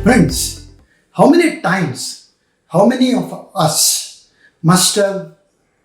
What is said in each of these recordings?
Friends, how many times, how many of us must have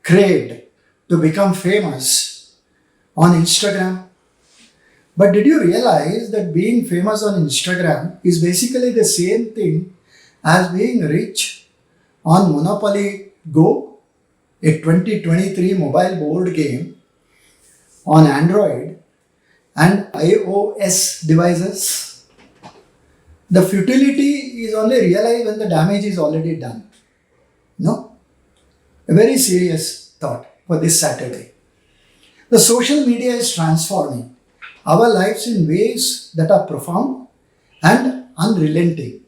craved to become famous on Instagram? But did you realize that being famous on Instagram is basically the same thing as being rich on Monopoly Go, a 2023 mobile board game on Android and iOS devices? The futility is only realized when the damage is already done. No? A very serious thought for this Saturday. The social media is transforming our lives in ways that are profound and unrelenting.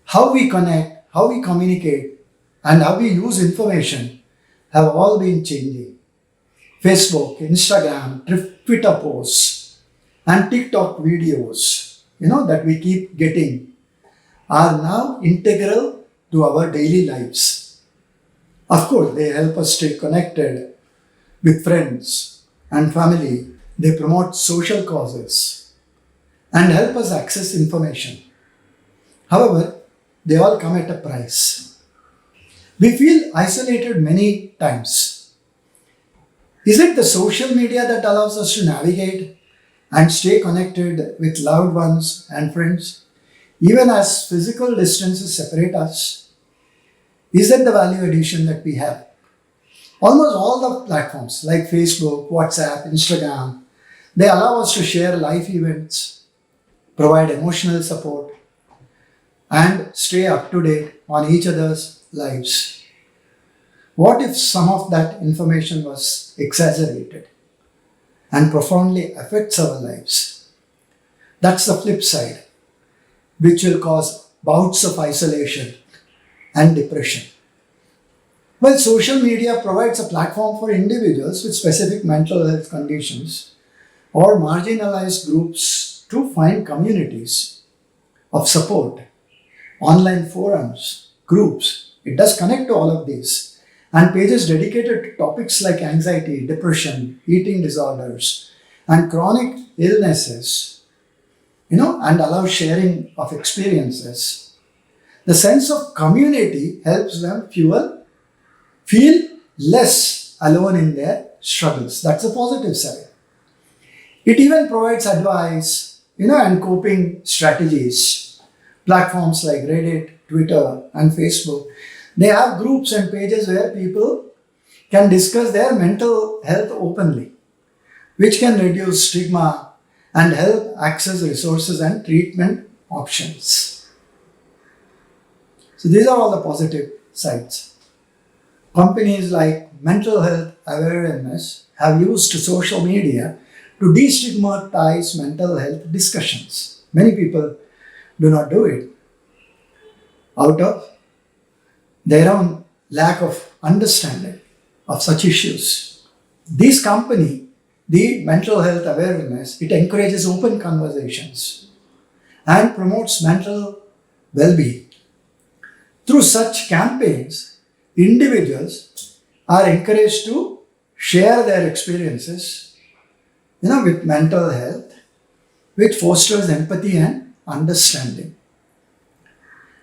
How we connect, how we communicate, and how we use information have all been changing. Facebook, Instagram, Twitter posts, and TikTok videos, that we keep getting are now integral to our daily lives. Of course, they help us stay connected with friends and family. They promote social causes and help us access information. However, they all come at a price. We feel isolated many times. Is it the social media that allows us to navigate and stay connected with loved ones and friends, even as physical distances separate us? Is that the value addition that we have? Almost all the platforms like Facebook, WhatsApp, Instagram, they allow us to share life events, provide emotional support, and stay up to date on each other's lives. What if some of that information was exaggerated and profoundly affects our lives? That's the flip side, which will cause bouts of isolation and depression. Well, social media provides a platform for individuals with specific mental health conditions or marginalized groups to find communities of support, online forums, groups. It does connect to all of these. And pages dedicated to topics like anxiety, depression, eating disorders, and chronic illnesses, and allow sharing of experiences. The sense of community helps them feel less alone in their struggles. That's a positive side. It even provides advice, and coping strategies. Platforms like Reddit, Twitter, and Facebook, they have groups and pages where people can discuss their mental health openly, which can reduce stigma and help access resources and treatment options. So these are all the positive sides. Companies like Mental Health Awareness have used social media to destigmatize mental health discussions. Many people do not do it out of their own lack of understanding of such issues. This company, the Mental Health Awareness, it encourages open conversations and promotes mental well-being. Through such campaigns, individuals are encouraged to share their experiences, with mental health, which fosters empathy and understanding.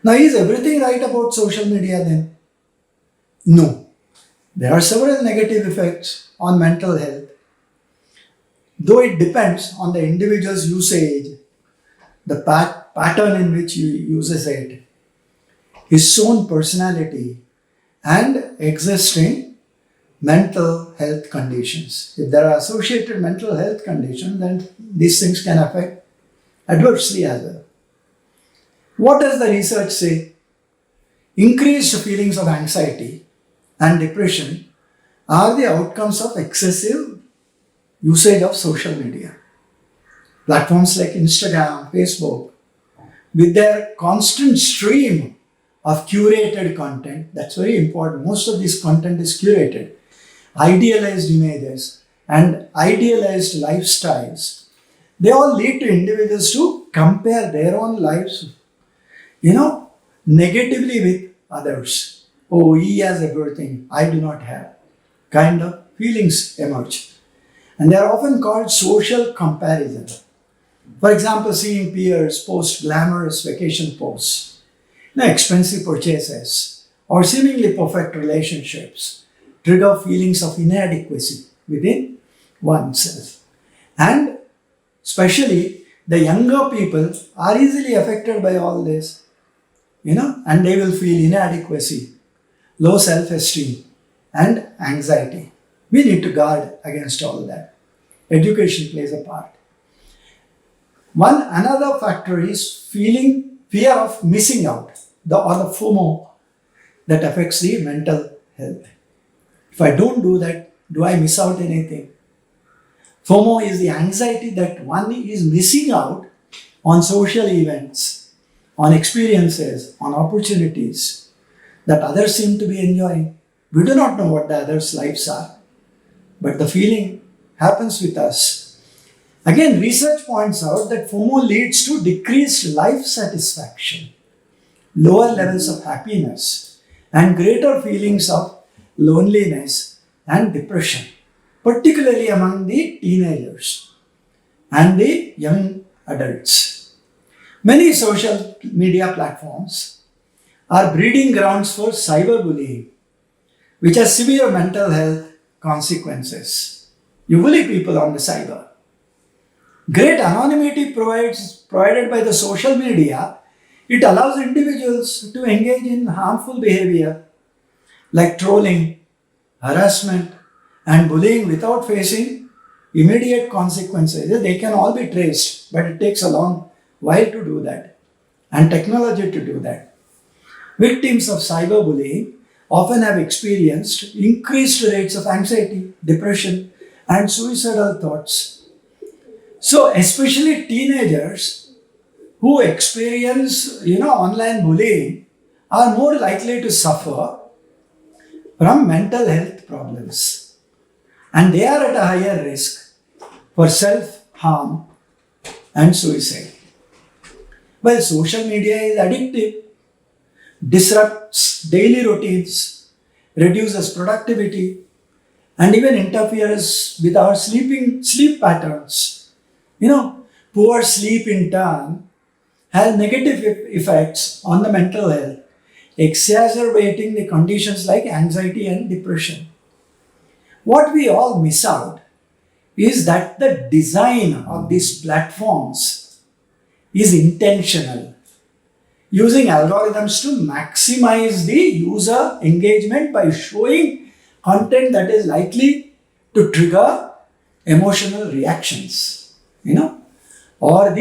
Now, is everything right about social media then? No. There are several negative effects on mental health, though it depends on the individual's usage, the pattern in which he uses it, his own personality, and existing mental health conditions. If there are associated mental health conditions, then these things can affect adversely as well. What does the research say? Increased feelings of anxiety and depression are the outcomes of excessive usage of social media. Platforms like Instagram, Facebook, with their constant stream of curated content, that's very important. Most of this content is curated. Idealized images and idealized lifestyles, they all lead to individuals to compare their own lives negatively with others. Oh, he has everything I do not have. Kind of feelings emerge. And they are often called social comparison. For example, seeing peers post glamorous vacation posts, expensive purchases, or seemingly perfect relationships trigger feelings of inadequacy within oneself. And especially the younger people are easily affected by all this, and they will feel inadequacy, low self esteem, and anxiety. We need to guard against all that. Education plays a part. One another factor is fear of missing out, or the FOMO that affects the mental health. If I don't do that, do I miss out anything? FOMO is the anxiety that one is missing out on social events, on experiences, on opportunities that others seem to be enjoying. We do not know what the others' lives are, but the feeling happens with us. Again, research points out that FOMO leads to decreased life satisfaction, lower levels of happiness, and greater feelings of loneliness and depression, particularly among the teenagers and the young adults. Many social media platforms are breeding grounds for cyberbullying, which has severe mental health consequences. You bully people on the cyber. Great anonymity provided by the social media, it allows individuals to engage in harmful behavior like trolling, harassment, and bullying without facing immediate consequences. They can all be traced, but it takes a long while to do that, and technology to do that. Victims of cyberbullying often have experienced increased rates of anxiety, depression, and suicidal thoughts. So, especially teenagers who experience, online bullying are more likely to suffer from mental health problems, and they are at a higher risk for self-harm and suicide. While social media is addictive, disrupts daily routines, reduces productivity, and even interferes with our sleep patterns. Poor sleep in turn has negative effects on the mental health, exacerbating the conditions like anxiety and depression. What we all miss out is that the design of these platforms is intentional, using algorithms to maximize the user engagement by showing content that is likely to trigger emotional reactions, or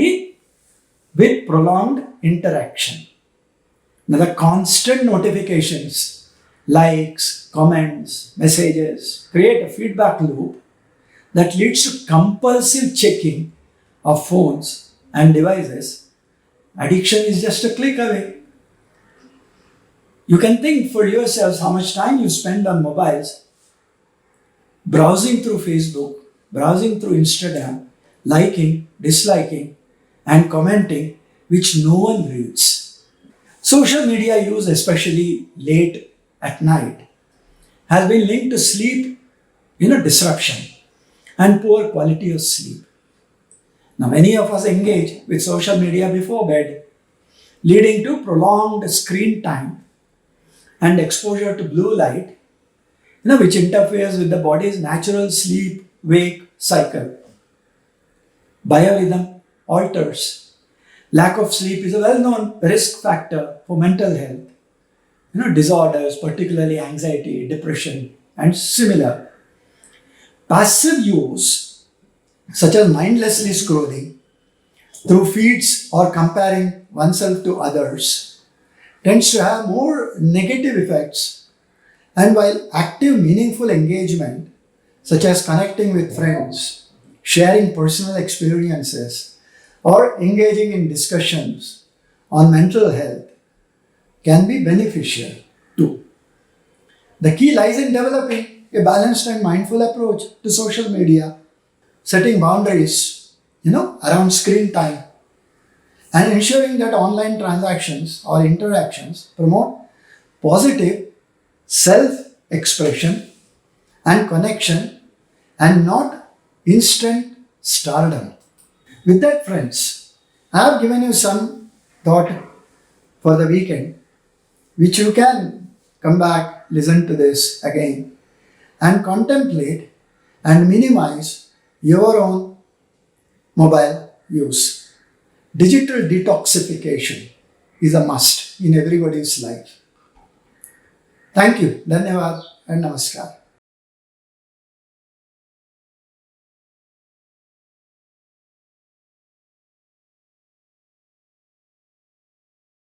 with prolonged interaction. Now, the constant notifications, likes, comments, messages create a feedback loop that leads to compulsive checking of phones and devices. Addiction is just a click away. You can think for yourselves how much time you spend on mobiles, browsing through Facebook, browsing through Instagram, liking, disliking, and commenting, which no one reads. Social media use, especially late at night, has been linked to sleep, disruption and poor quality of sleep. Now, many of us engage with social media before bed, leading to prolonged screen time and exposure to blue light, which interferes with the body's natural sleep-wake cycle. Biorhythm alters. Lack of sleep is a well-known risk factor for mental health. Disorders, particularly anxiety, depression, and similar. Passive use, such as mindlessly scrolling through feeds or comparing oneself to others, tends to have more negative effects. And while active, meaningful engagement, such as connecting with friends, sharing personal experiences, or engaging in discussions on mental health, can be beneficial too. The key lies in developing a balanced and mindful approach to social media, setting boundaries, around screen time, and ensuring that online transactions or interactions promote positive self-expression and connection and not instant stardom. With that, friends, I have given you some thought for the weekend, which you can come back, listen to this again, and contemplate and minimize your own mobile use. Digital detoxification is a must in everybody's life. Thank you. Dhanyavad and Namaskar.